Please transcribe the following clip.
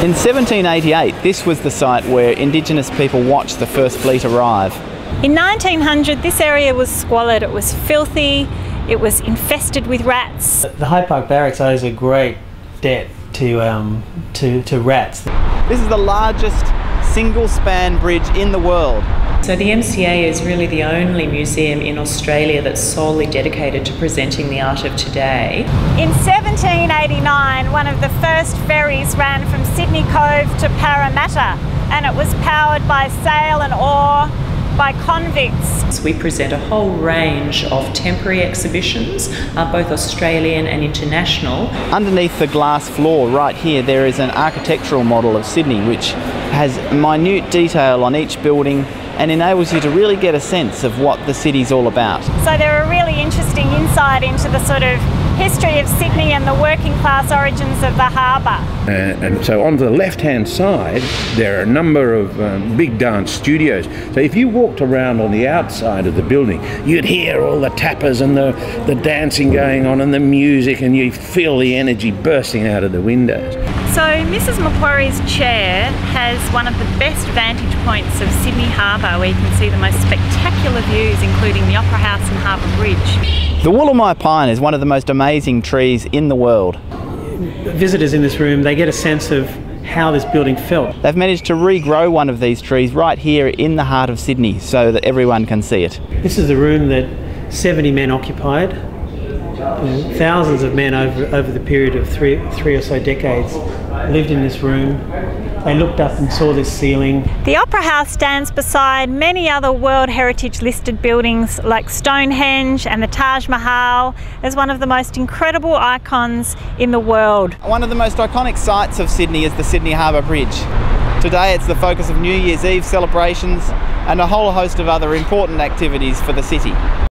In 1788, this was the site where Indigenous people watched the first fleet arrive. In 1900, this area was squalid. It was filthy. It was infested with rats. The Hyde Park Barracks owes a great debt to rats. This is the largest single-span bridge in the world. So the MCA is really the only museum in Australia that's solely dedicated to presenting the art of today. In 1789, one of the first ferries ran from Sydney Cove to Parramatta, and it was powered by sail and oar by convicts. We present a whole range of temporary exhibitions, both Australian and international. Underneath the glass floor right here, there is an architectural model of Sydney which has minute detail on each building and enables you to really get a sense of what the city's all about. So they're a really interesting insight into the sort of history of Sydney and the working class origins of the harbour. And so on the left-hand side, there are a number of big dance studios. So if you walked around on the outside of the building, you'd hear all the tappers and the dancing going on and the music, and you feel the energy bursting out of the windows. So Mrs Macquarie's chair has one of the best vantage points of Sydney Harbour, where you can see the most spectacular views, including the Opera House and Harbour Bridge. The Woolamai pine is one of the most amazing trees in the world. Visitors in this room, they get a sense of how this building felt. They've managed to regrow one of these trees right here in the heart of Sydney so that everyone can see it. This is the room that 70 men occupied. Thousands of men over the period of three or so decades lived in this room. They looked up and saw this ceiling. The Opera House stands beside many other World Heritage listed buildings like Stonehenge and the Taj Mahal as one of the most incredible icons in the world. One of the most iconic sites of Sydney is the Sydney Harbour Bridge. Today it's the focus of New Year's Eve celebrations and a whole host of other important activities for the city.